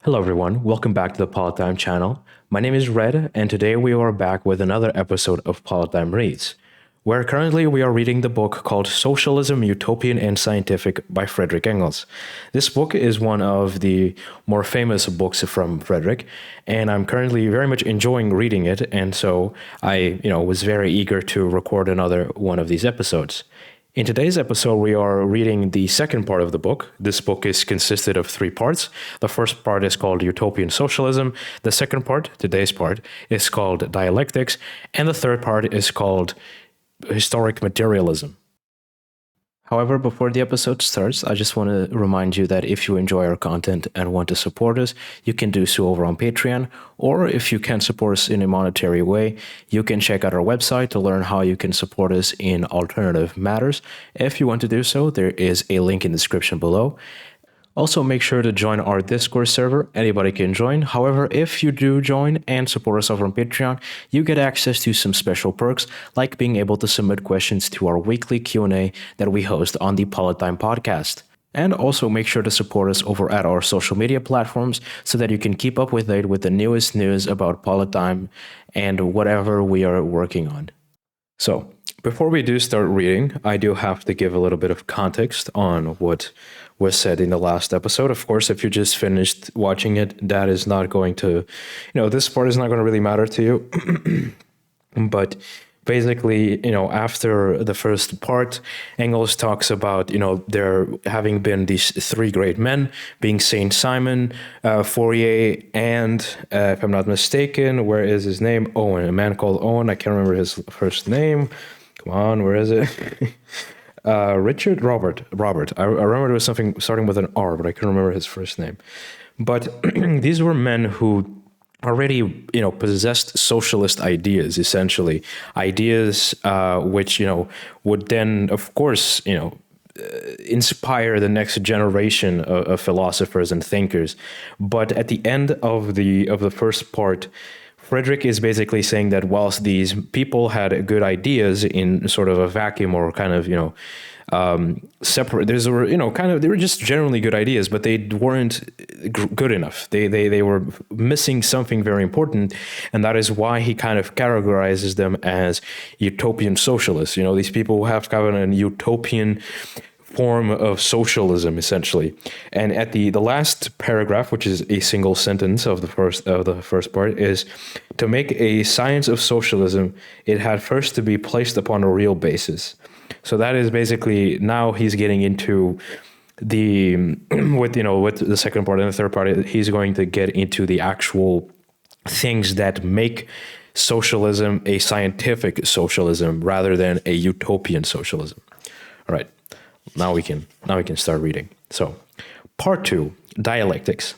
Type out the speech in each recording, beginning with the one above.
Hello everyone, welcome back to the Politdigm channel. My name is Red, and today we are back with another episode of Politdigm Reads, where currently we are reading the book called Socialism, Utopian and Scientific by Friedrich Engels. This book is one of the more famous books from Friedrich, and I'm currently very much enjoying reading it, and so I, was very eager to record another one of these episodes. In today's episode, we are reading the second part of the book. This book is consisted of three parts. The first part is called Utopian Socialism. The second part, today's part, is called Dialectics. And the third part is called Historic Materialism. However, before the episode starts, I just want to remind you that if you enjoy our content and want to support us, you can do so over on Patreon, or if you can support us in a monetary way, you can check out our website to learn how you can support us in alternative matters. If you want to do so, there is a link in the description below. Also, make sure to join our Discord server. Anybody can join. However, if you do join and support us over on Patreon, you get access to some special perks, like being able to submit questions to our weekly Q&A that we host on the Politdigm podcast. And also make sure to support us over at our social media platforms so that you can keep up with date with the newest news about Politdigm and whatever we are working on. So, before we do start reading, I do have to give a little bit of context on what was said in the last episode. Of course, if you just finished watching it, that is not going to, this part is not going to really matter to you. But basically, after the first part, Engels talks about, there having been these three great men, being Saint Simon, Fourier, and, if I'm not mistaken, where is his name? Owen, a man called Owen. I can't remember his first name. Come on, where is it? Robert. I remember there was something starting with an R, but I couldn't remember his first name. But these were men who already, possessed socialist ideas, essentially. Ideas which, would then, of course, inspire the next generation of philosophers and thinkers. But at the end of the first part, Friedrich is basically saying that whilst these people had good ideas in sort of a vacuum or kind of, separate, they were just generally good ideas, but they weren't good enough. They were missing something very important, and that is why he kind of categorizes them as utopian socialists. These people who have kind of an utopian form of socialism, essentially. And at the last paragraph, which is a single sentence of the first part, is to make a science of socialism, it had first to be placed upon a real basis. So that is basically, now he's getting into the with the second part and the third part, he's going to get into the actual things that make socialism a scientific socialism rather than a utopian socialism. All right. Now we can start reading. So, part 2, Dialectics.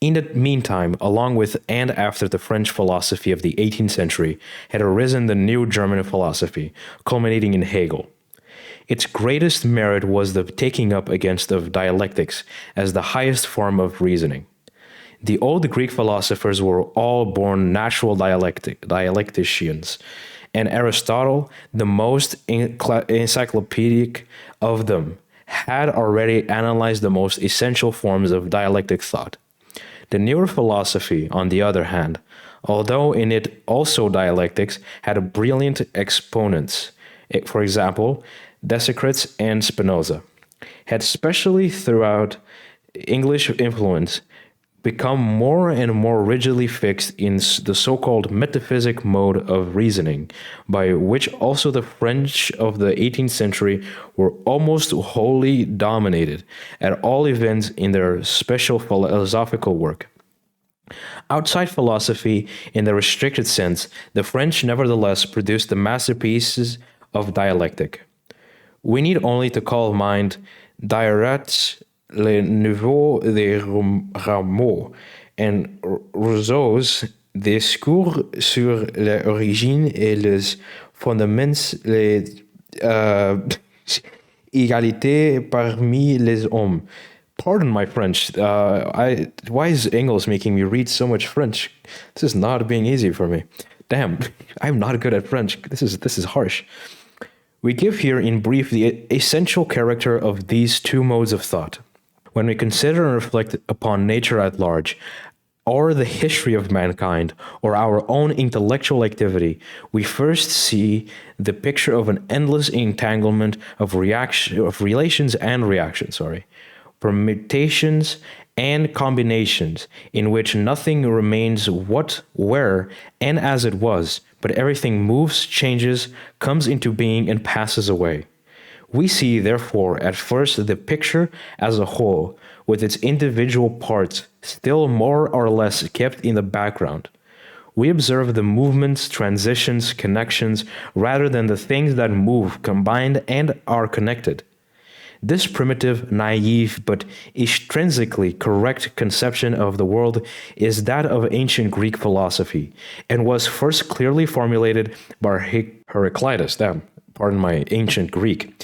In the meantime, along with and after the French philosophy of the 18th century, had arisen the new German philosophy, culminating in Hegel. Its greatest merit was the taking up against of dialectics as the highest form of reasoning. The old Greek philosophers were all born natural dialecticians, and Aristotle, the most encyclopedic of them, had already analyzed the most essential forms of dialectic thought. The newer philosophy, on the other hand, although in it also dialectics, had brilliant exponents. For example, Descartes and Spinoza had, especially throughout English influence, become more and more rigidly fixed in the so-called metaphysic mode of reasoning, by which also the French of the 18th century were almost wholly dominated, at all events in their special philosophical work. Outside philosophy, in the restricted sense, the French nevertheless produced the masterpieces of dialectic. We need only to call to mind Diderot's Le Nouveau des Rameaux and Rousseau's Discours sur l'origine et les fondements les égalités parmi les hommes. Pardon my French. Why is Engels making me read so much French? This is not being easy for me. Damn, I'm not good at French. This is harsh. We give here in brief the essential character of these two modes of thought. When we consider and reflect upon nature at large, or the history of mankind, or our own intellectual activity, we first see the picture of an endless entanglement of relations and reactions, permutations and combinations, in which nothing remains what, where, and as it was, but everything moves, changes, comes into being, and passes away. We see, therefore, at first the picture as a whole, with its individual parts still more or less kept in the background. We observe the movements, transitions, connections, rather than the things that move, combined, and are connected. This primitive, naive, but intrinsically correct conception of the world is that of ancient Greek philosophy, and was first clearly formulated by Heraclitus. Pardon my ancient Greek.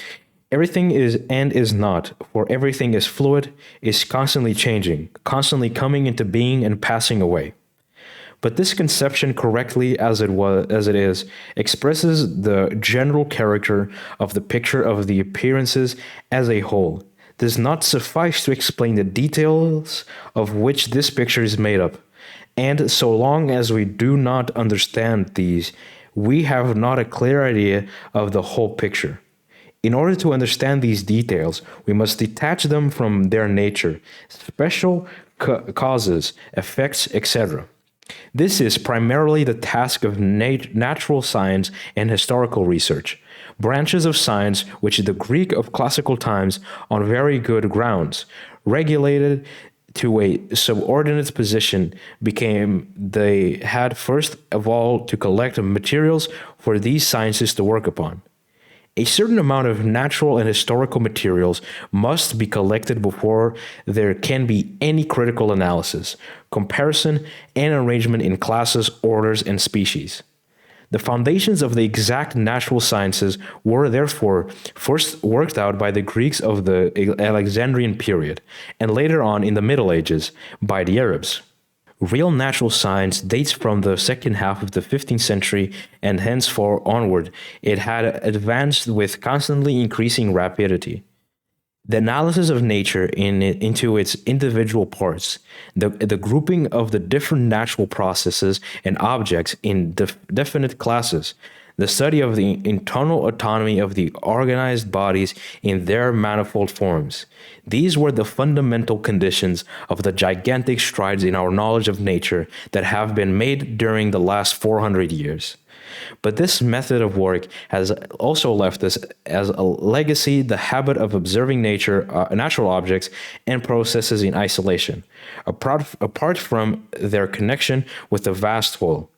Everything is and is not, for everything is fluid, is constantly changing, constantly coming into being and passing away. But this conception, correctly as it is, expresses the general character of the picture of the appearances as a whole, does not suffice to explain the details of which this picture is made up. And so long as we do not understand these, we have not a clear idea of the whole picture. In order to understand these details, we must detach them from their nature, special causes, effects, etc. This is primarily the task of natural science and historical research, branches of science which the Greek of classical times, on very good grounds, regulated to a subordinate position, they had first evolved to collect materials for these sciences to work upon. A certain amount of natural and historical materials must be collected before there can be any critical analysis, comparison, and arrangement in classes, orders, and species. The foundations of the exact natural sciences were therefore first worked out by the Greeks of the Alexandrian period, and later on in the Middle Ages by the Arabs. Real natural science dates from the second half of the 15th century, and henceforth onward it had advanced with constantly increasing rapidity. The analysis of nature into its individual parts, the grouping of the different natural processes and objects in definite classes, the study of the internal autonomy of the organized bodies in their manifold forms. These were the fundamental conditions of the gigantic strides in our knowledge of nature that have been made during the last 400 years. But this method of work has also left us as a legacy the habit of observing natural objects and processes in isolation, apart from their connection with the vast whole,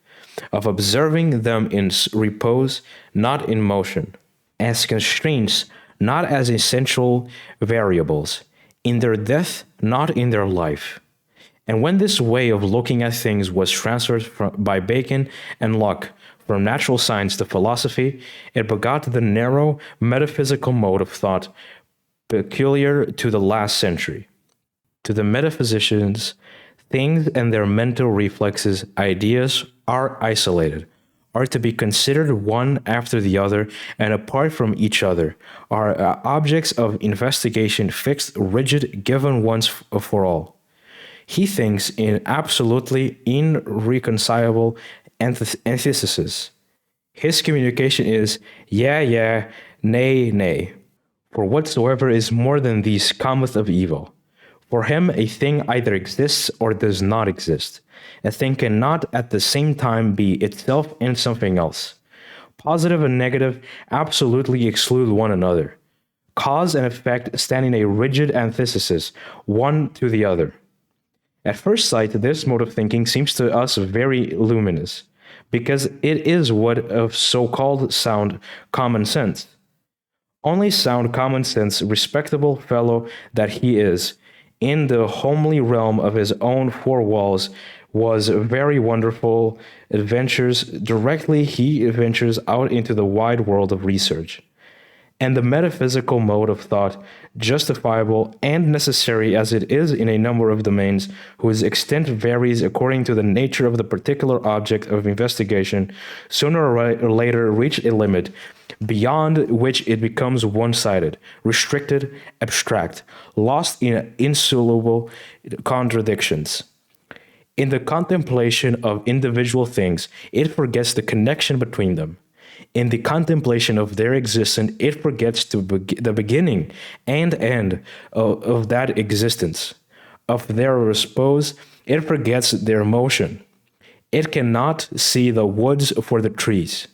of observing them in repose, not in motion, as constraints, not as essential variables, in their death, not in their life. And when this way of looking at things was transferred by Bacon and Locke from natural science to philosophy, it begot the narrow metaphysical mode of thought peculiar to the last century. To the metaphysicians, things and their mental reflexes, ideas, are isolated, are to be considered one after the other and apart from each other, are objects of investigation fixed, rigid, given once for all. He thinks in absolutely irreconcilable antitheses. His communication is yeah, nay, nay. For whatsoever is more than these cometh of evil. For him, a thing either exists or does not exist. A thing cannot at the same time be itself and something else. Positive and negative absolutely exclude one another. Cause and effect stand in a rigid antithesis, one to the other. At first sight, this mode of thinking seems to us very luminous, because it is what of so-called sound common sense. Only sound common sense, respectable fellow that he is, in the homely realm of his own four walls, was very wonderful adventures directly he ventures out into the wide world of research. and the metaphysical mode of thought, justifiable and necessary as it is in a number of domains, whose extent varies according to the nature of the particular object of investigation, sooner or later reach a limit beyond which it becomes one-sided, restricted, abstract, lost in insoluble contradictions. In the contemplation of individual things, it forgets the connection between them. In the contemplation of their existence, it forgets the beginning and end of that existence. Of their repose, it forgets their motion. It cannot see the woods for the trees.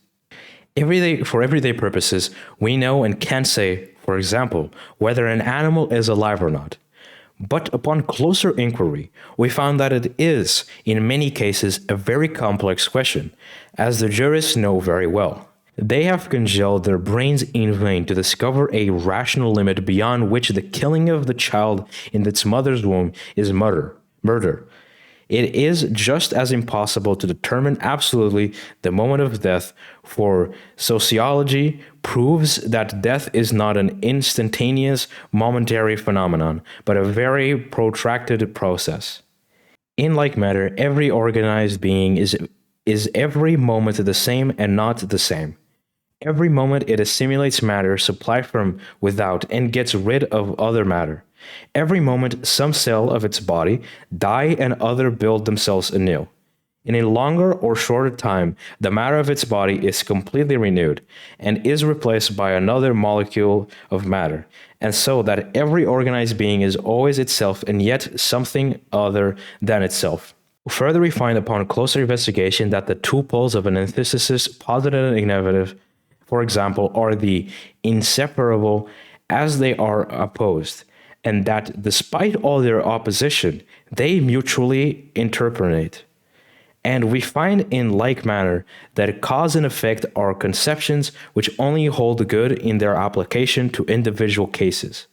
For everyday purposes, we know and can say, for example, whether an animal is alive or not. But upon closer inquiry, we found that it is, in many cases, a very complex question, as the jurists know very well. They have congealed their brains in vain to discover a rational limit beyond which the killing of the child in its mother's womb is murder. It is just as impossible to determine absolutely the moment of death, for sociology proves that death is not an instantaneous, momentary phenomenon, but a very protracted process. In like manner, every organized being is every moment the same and not the same. Every moment it assimilates matter supplied from without and gets rid of other matter. Every moment some cell of its body die and other build themselves anew. In a longer or shorter time, the matter of its body is completely renewed and is replaced by another molecule of matter, and so that every organized being is always itself and yet something other than itself. Further, we find upon closer investigation that the two poles of an antithesis, positive and negative, for example, are the inseparable as they are opposed, and that despite all their opposition, they mutually interpolate. And we find in like manner that cause and effect are conceptions which only hold good in their application to individual cases.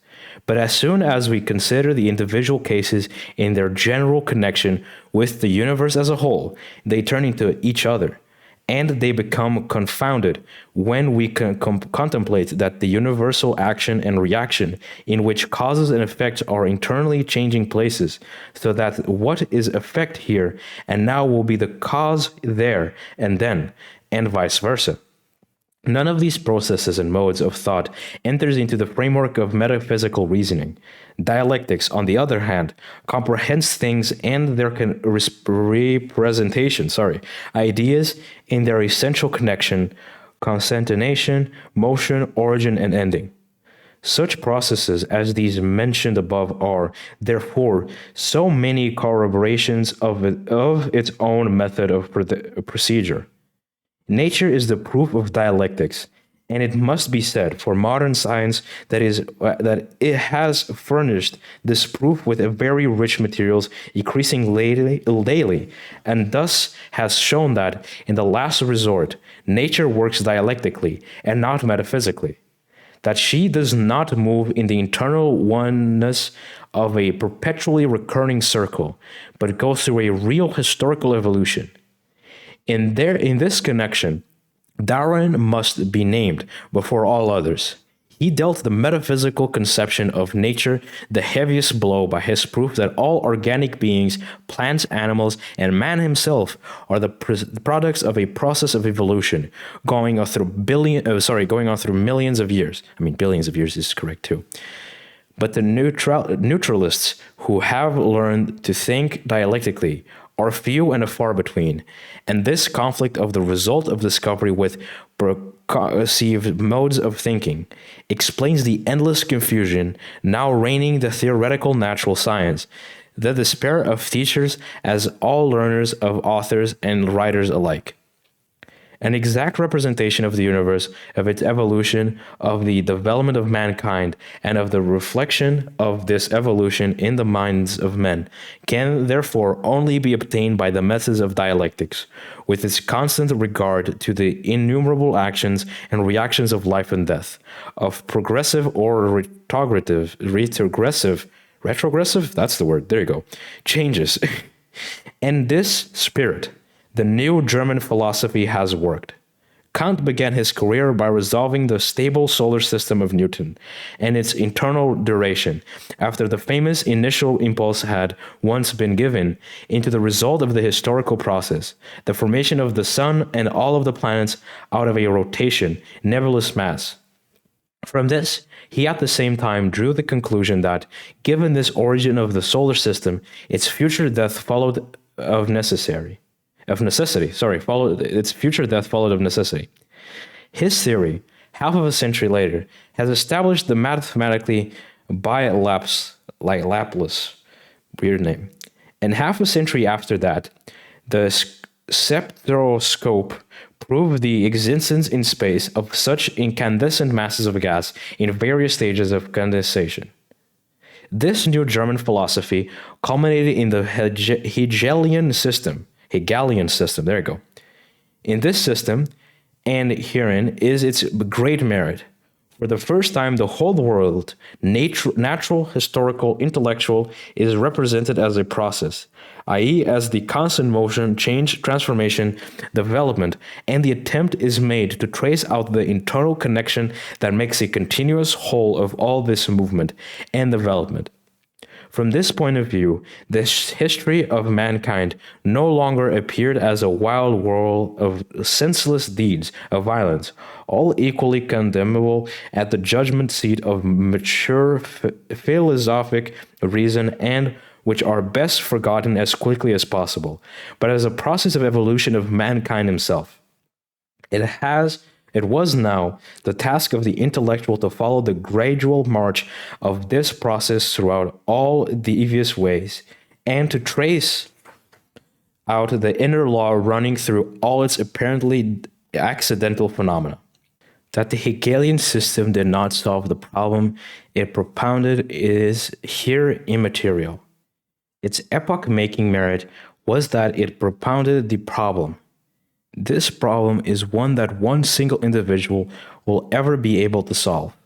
But as soon as we consider the individual cases in their general connection with the universe as a whole, they turn into each other, and they become confounded when we contemplate that the universal action and reaction in which causes and effects are internally changing places, so that what is effect here and now will be the cause there and then, and vice versa. None of these processes and modes of thought enters into the framework of metaphysical reasoning. Dialectics, on the other hand, comprehends things and their representation, ideas in their essential connection, concatenation, motion, origin, and ending. Such processes as these mentioned above are, therefore, so many corroborations of its own method of procedure. Nature is the proof of dialectics, and it must be said for modern science that it has furnished this proof with a very rich materials, increasing daily, and thus has shown that, in the last resort, nature works dialectically and not metaphysically, that she does not move in the internal oneness of a perpetually recurring circle, but goes through a real historical evolution. In this connection, Darwin must be named before all others. He dealt the metaphysical conception of nature the heaviest blow by his proof that all organic beings, plants, animals, and man himself are the products of a process of evolution going on through millions of years. I mean, billions of years is correct too. But the neutralists who have learned to think dialectically are few and far between, and this conflict of the result of discovery with perceived modes of thinking explains the endless confusion now reigning the theoretical natural science, the despair of teachers as all learners, of authors and writers alike. An exact representation of the universe, of its evolution, of the development of mankind, and of the reflection of this evolution in the minds of men, can therefore only be obtained by the methods of dialectics, with its constant regard to the innumerable actions and reactions of life and death, of progressive or retrogressive, that's the word, there you go, changes. And this spirit, the new German philosophy has worked. Kant began his career by resolving the stable solar system of Newton and its internal duration, after the famous initial impulse had once been given, into the result of the historical process, the formation of the sun and all of the planets out of a rotation, nebulous mass. From this, he at the same time drew the conclusion that, given this origin of the solar system, its future death followed of necessity. Its future death followed of necessity. His theory, half of a century later, has established the mathematically Laplace, weird name, and half a century after that, the spectroscope proved the existence in space of such incandescent masses of gas in various stages of condensation. This new German philosophy culminated in the Hegelian system. There you go. In this system, and herein is its great merit. For the first time, the whole world, natural, historical, intellectual, is represented as a process, i.e., as the constant motion, change, transformation, development, and the attempt is made to trace out the internal connection that makes a continuous whole of all this movement and development. From this point of view, the history of mankind no longer appeared as a wild whirl of senseless deeds of violence, all equally condemnable at the judgment seat of mature philosophic reason and which are best forgotten as quickly as possible, but as a process of evolution of mankind himself. It was now the task of the intellectual to follow the gradual march of this process throughout all devious ways, and to trace out the inner law running through all its apparently accidental phenomena. That the Hegelian system did not solve the problem it propounded is here immaterial. Its epoch-making merit was that it propounded the problem. This problem is one that one single individual will ever be able to solve.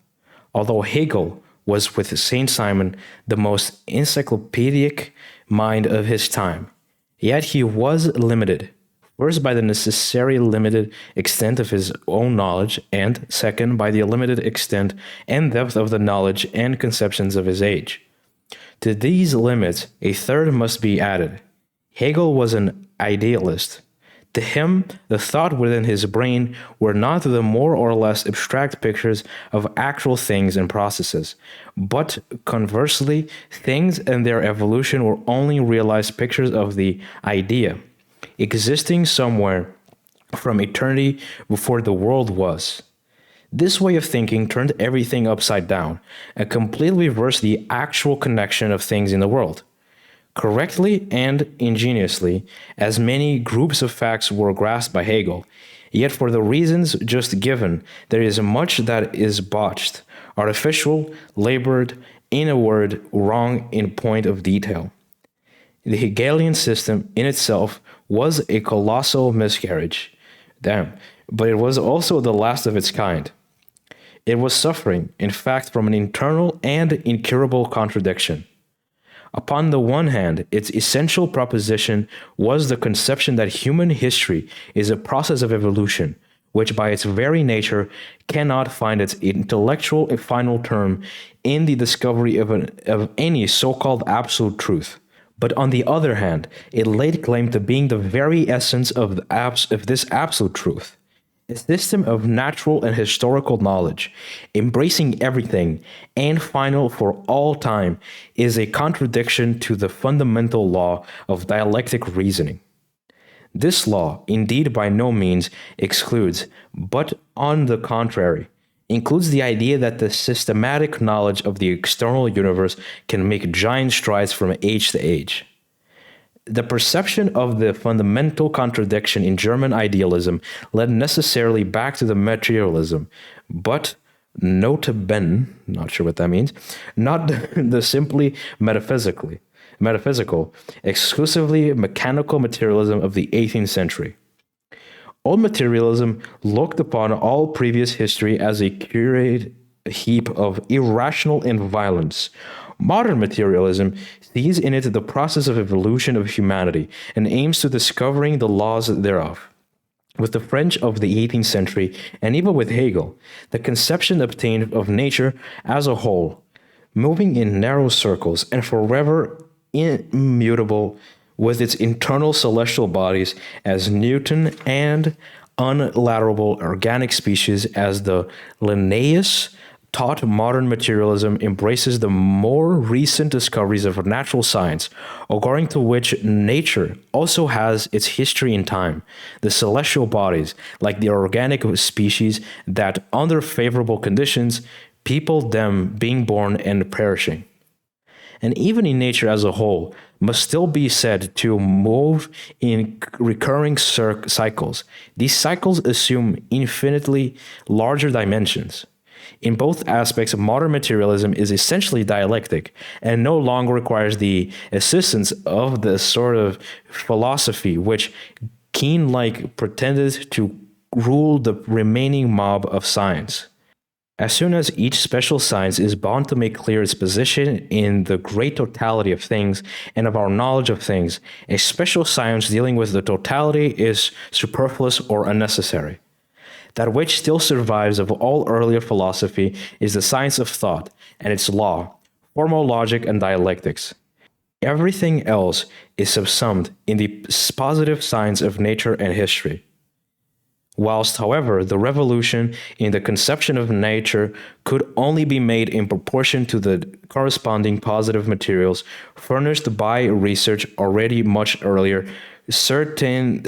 Although Hegel was, with Saint Simon, the most encyclopedic mind of his time, yet he was limited, first by the necessary limited extent of his own knowledge, and second by the limited extent and depth of the knowledge and conceptions of his age. To these limits, a third must be added. Hegel was an idealist. To him, the thought within his brain were not the more or less abstract pictures of actual things and processes, but conversely, things and their evolution were only realized pictures of the idea, existing somewhere from eternity before the world was. This way of thinking turned everything upside down and completely reversed the actual connection of things in the world. Correctly and ingeniously, as many groups of facts were grasped by Hegel, yet for the reasons just given, there is much that is botched, artificial, labored, in a word, wrong in point of detail. The Hegelian system in itself was a colossal miscarriage. But it was also the last of its kind. It was suffering, in fact, from an internal and incurable contradiction. Upon the one hand, its essential proposition was the conception that human history is a process of evolution, which by its very nature cannot find its intellectual and final term in the discovery of any so-called absolute truth. But on the other hand, it laid claim to being the very essence of this absolute truth. A system of natural and historical knowledge, embracing everything and final for all time, is a contradiction to the fundamental law of dialectic reasoning. This law, indeed, by no means excludes, but on the contrary, includes the idea that the systematic knowledge of the external universe can make giant strides from age to age. The perception of the fundamental contradiction in German idealism led necessarily back to the materialism, but nota bene, not sure what that means, not the simply metaphysical, exclusively mechanical materialism of the 18th century. Old materialism looked upon all previous history as a curated heap of irrational and violence. Modern materialism sees in it the process of evolution of humanity and aims to discovering the laws thereof. With the French of the 18th century, and even with Hegel, the conception obtained of nature as a whole, moving in narrow circles and forever immutable with its internal celestial bodies as Newton and unilateral organic species as the Linnaeus taught modern materialism embraces the more recent discoveries of natural science, according to which nature also has its history in time. The celestial bodies, like the organic species, that under favorable conditions, people them being born and perishing. And even in nature as a whole, must still be said to move in recurring cycles. These cycles assume infinitely larger dimensions. In both aspects, modern materialism is essentially dialectic and no longer requires the assistance of the sort of philosophy which Keen-like pretended to rule the remaining mob of science. As soon as each special science is bound to make clear its position in the great totality of things and of our knowledge of things, a special science dealing with the totality is superfluous or unnecessary. That which still survives of all earlier philosophy is the science of thought and its law, formal logic and dialectics. Everything else is subsumed in the positive science of nature and history. Whilst, however, the revolution in the conception of nature could only be made in proportion to the corresponding positive materials furnished by research already much earlier, certain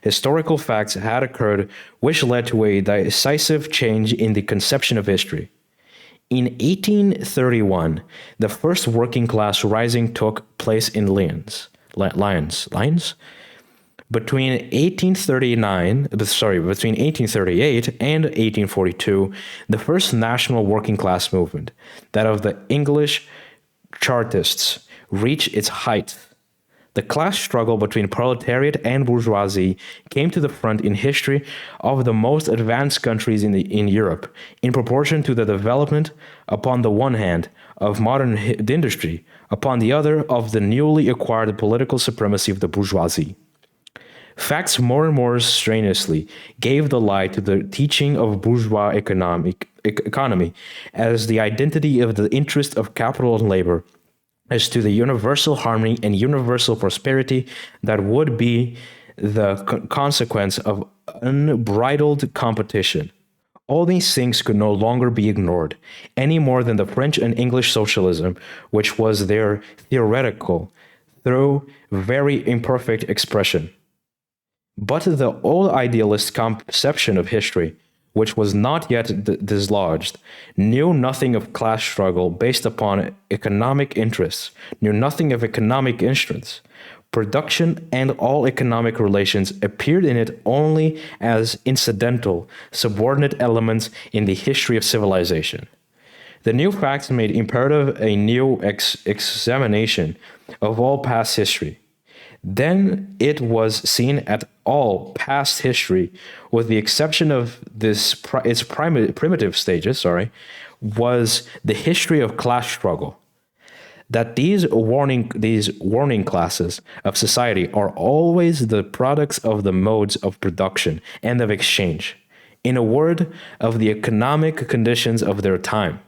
historical facts had occurred which led to a decisive change in the conception of history. In 1831, the first working class rising took place in Lyons. Between 1838 and 1842, the first national working class movement, that of the English Chartists, reached its height. The class struggle between proletariat and bourgeoisie came to the front in history of the most advanced countries in Europe, in proportion to the development, upon the one hand, of modern industry, upon the other, of the newly acquired political supremacy of the bourgeoisie. Facts more and more strenuously gave the lie to the teaching of bourgeois economy as the identity of the interest of capital and labor, as to the universal harmony and universal prosperity that would be the consequence of unbridled competition. All these things could no longer be ignored, any more than the French and English socialism, which was their theoretical, though very imperfect expression. But the old idealist conception of history, which was not yet dislodged, knew nothing of class struggle based upon economic interests, knew nothing of economic interests. Production and all economic relations appeared in it only as incidental, subordinate elements in the history of civilization. The new facts made imperative a new examination of all past history. Then it was seen at all past history, with the exception of its primitive stages, was the history of class struggle. That these warning classes of society are always the products of the modes of production and of exchange. In a word, of the economic conditions of their time.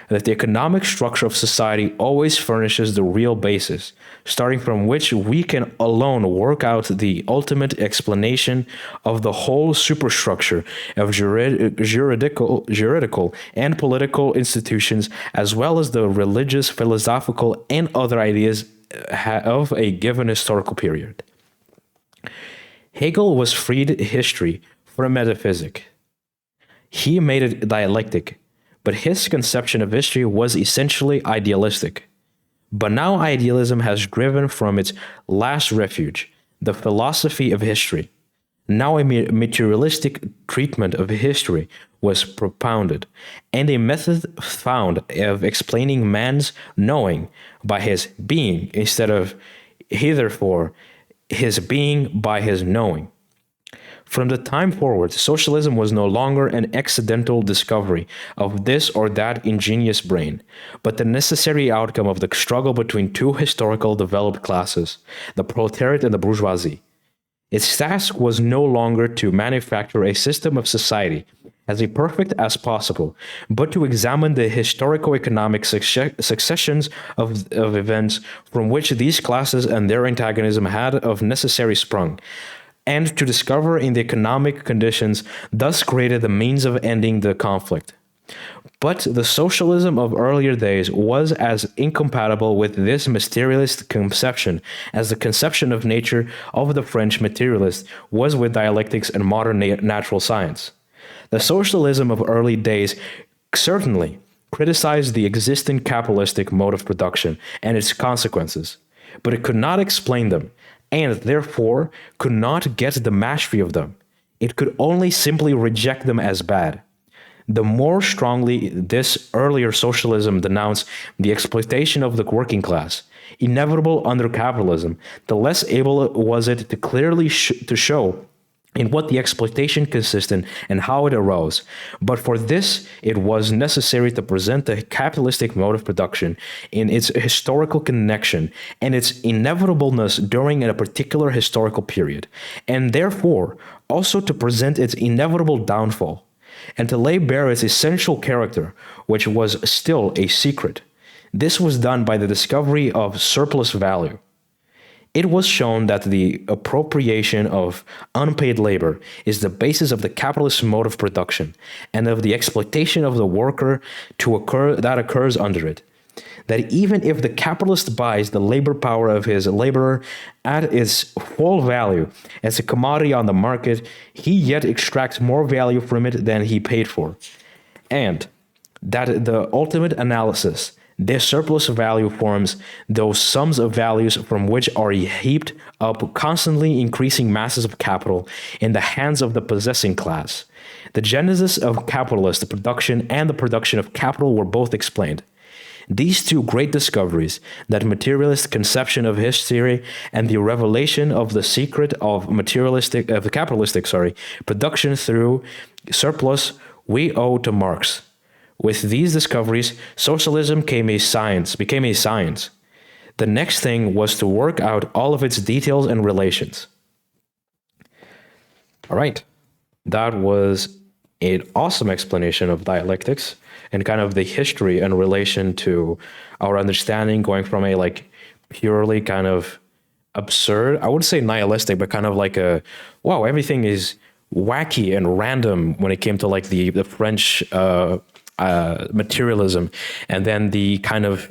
That the economic structure of society always furnishes the real basis, starting from which we can alone work out the ultimate explanation of the whole superstructure of juridical and political institutions, as well as the religious, philosophical, and other ideas of a given historical period. Hegel was freed history from metaphysic. He made it dialectic. But his conception of history was essentially idealistic. But now idealism has driven from its last refuge, the philosophy of history. Now a materialistic treatment of history was propounded, and a method found of explaining man's knowing by his being instead of hitherto his being by his knowing. From the time forward, socialism was no longer an accidental discovery of this or that ingenious brain, but the necessary outcome of the struggle between two historical developed classes, the proletariat and the bourgeoisie. Its task was no longer to manufacture a system of society as perfect as possible, but to examine the historico-economic successions of events from which these classes and their antagonism had of necessary sprung, and to discover in the economic conditions thus created the means of ending the conflict. But the socialism of earlier days was as incompatible with this materialist conception as the conception of nature of the French materialist was with dialectics and modern natural science. The socialism of early days certainly criticized the existing capitalistic mode of production and its consequences, but it could not explain them, and therefore could not get the mastery of them. It could only simply reject them as bad. The more strongly this earlier socialism denounced the exploitation of the working class, inevitable under capitalism, the less able was it to clearly to show in what the exploitation consisted and how it arose. But for this, it was necessary to present the capitalistic mode of production in its historical connection and its inevitableness during a particular historical period, and therefore also to present its inevitable downfall, and to lay bare its essential character, which was still a secret. This was done by the discovery of surplus value. It was shown that the appropriation of unpaid labor is the basis of the capitalist mode of production and of the exploitation of the worker that occurs under it. That even if the capitalist buys the labor power of his laborer at its full value as a commodity on the market, he yet extracts more value from it than he paid for. And that the ultimate analysis, this surplus value forms those sums of values from which are heaped up constantly increasing masses of capital in the hands of the possessing class. The genesis of capitalist production and the production of capital were both explained. These two great discoveries, that materialist conception of history and the revelation of the secret of capitalistic production through surplus, we owe to Marx. With these discoveries, socialism became a science. The next thing was to work out all of its details and relations. All right, that was an awesome explanation of dialectics and kind of the history in relation to our understanding, going from a purely kind of absurd, I wouldn't say nihilistic, but kind of like wow, everything is wacky and random when it came to the French materialism, and then the kind of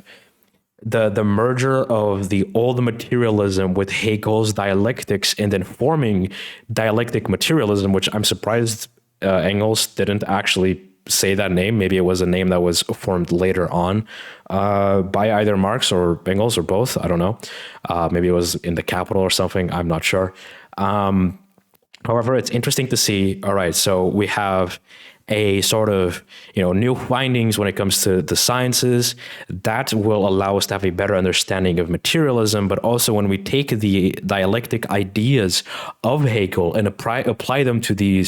the merger of the old materialism with Hegel's dialectics, and then forming dialectic materialism, which I'm surprised Engels didn't actually say that name. Maybe it was a name that was formed later on by either Marx or Engels or both. I don't know. Maybe it was in the Capital or something. I'm not sure. However, it's interesting to see. All right, so we have a sort of new findings when it comes to the sciences that will allow us to have a better understanding of materialism. But also when we take the dialectic ideas of Hegel and apply them to the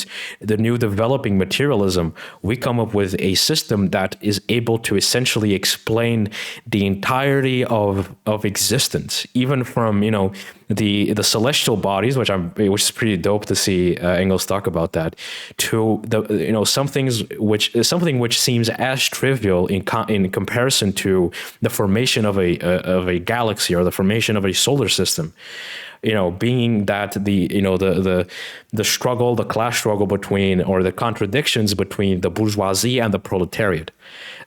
new developing materialism, we come up with a system that is able to essentially explain the entirety of existence, even from the celestial bodies, which is pretty dope to see Engels talk about that, to the something which seems as trivial in comparison to the formation of a galaxy or the formation of a solar system. Being that the struggle, the class struggle between, or the contradictions between the bourgeoisie and the proletariat.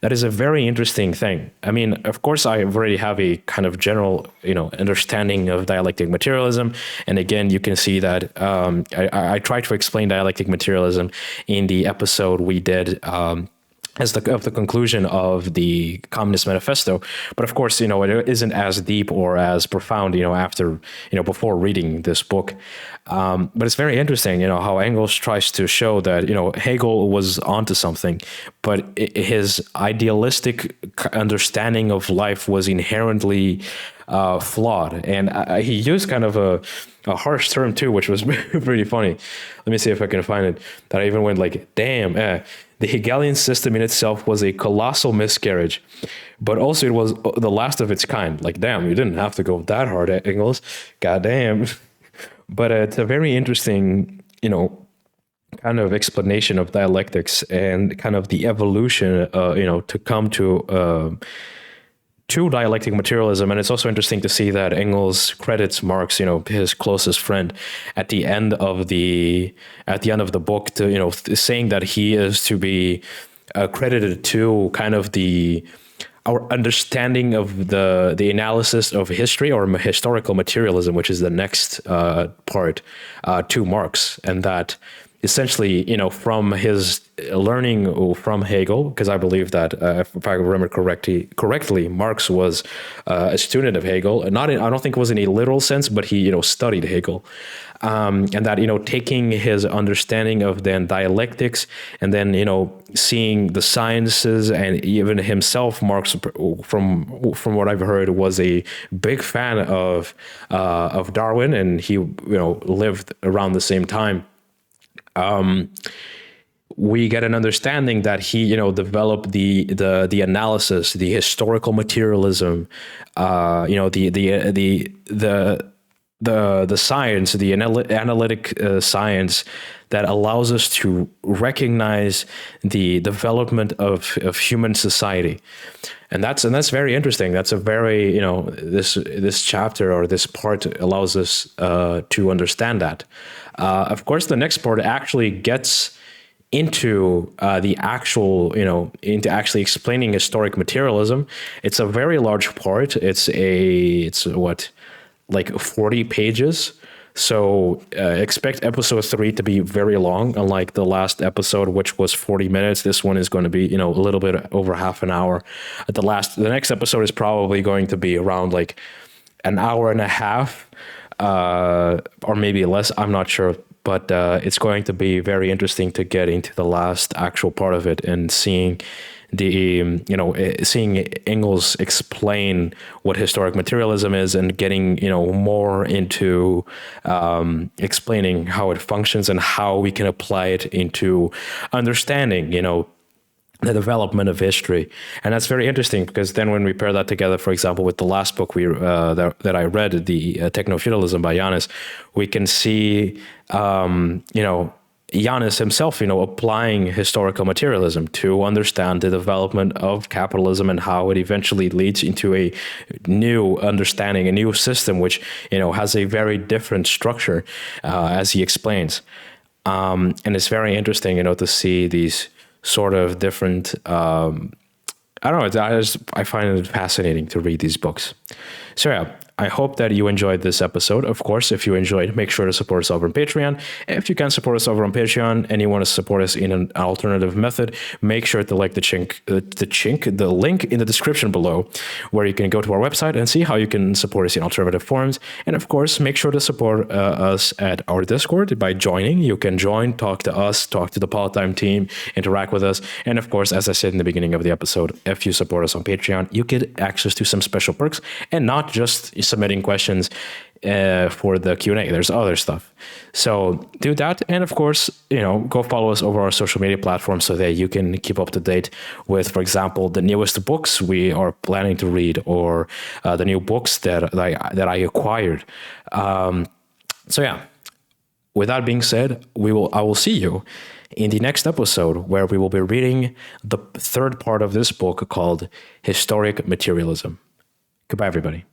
That is a very interesting thing. I mean, of course, I already have a kind of general, understanding of dialectic materialism. And again, you can see that I tried to explain dialectic materialism in the episode we did as the conclusion of the Communist Manifesto. But of course, it isn't as deep or as profound, after, before reading this book. But it's very interesting, how Engels tries to show that, Hegel was onto something, but his idealistic understanding of life was inherently flawed. And he used kind of a harsh term too, which was pretty funny. Let me see if I can find it. That I even went damn, the Hegelian system in itself was a colossal miscarriage, but also it was the last of its kind. Damn, you didn't have to go that hard at Engels. God damn. But it's a very interesting, kind of explanation of dialectics and kind of the evolution, to come to dialectic materialism. And it's also interesting to see that Engels credits Marx, his closest friend, at the end of the book, to saying that he is to be credited to kind of our understanding of the analysis of history, or historical materialism, which is the next part to Marx. And that essentially, from his learning from Hegel, because I believe that, if I remember correctly, Marx was a student of Hegel. I don't think it was in a literal sense, but he, studied Hegel. And that, taking his understanding of then dialectics, and then, seeing the sciences, and even himself, Marx, from what I've heard, was a big fan of Darwin, and he, lived around the same time. We get an understanding that he, developed the analysis, the historical materialism, the science, the analytic science that allows us to recognize the development of human society. And that's very interesting. That's a very, this chapter, or this part, allows us to understand that. Of course, the next part actually gets into the actual, into actually explaining historic materialism. It's a very large part. It's what, like 40 pages. So expect episode 3 to be very long. Unlike the last episode, which was 40 minutes, this one is going to be, a little bit over half an hour. The next episode is probably going to be around like an hour and a half, or maybe less. I'm not sure, but it's going to be very interesting to get into the last actual part of it, and seeing seeing Engels explain what historic materialism is, and getting, more into explaining how it functions and how we can apply it into understanding, the development of history. And that's very interesting, because then when we pair that together, for example, with the last book that I read, the Techno-Feudalism by Yanis, we can see, Yanis himself, applying historical materialism to understand the development of capitalism, and how it eventually leads into a new understanding, a new system, which, has a very different structure, as he explains. And it's very interesting, to see these sort of different, I don't know, I find it fascinating to read these books. So yeah, I hope that you enjoyed this episode. Of course, if you enjoyed, make sure to support us over on Patreon. If you can support us over on Patreon and you want to support us in an alternative method, make sure to like the link in the description below, where you can go to our website and see how you can support us in alternative forms. And of course, make sure to support us at our Discord by joining. You can join, talk to us, talk to the Politdigm team, interact with us. And of course, as I said in the beginning of the episode, if you support us on Patreon, you get access to some special perks, and not just submitting questions for the Q&A. There's other stuff. So do that. And of course, go follow us over our social media platforms, so that you can keep up to date with, for example, the newest books we are planning to read, or the new books that I acquired. So yeah, with that being said, I will see you in the next episode, where we will be reading the third part of this book, called Historic Materialism. Goodbye, everybody.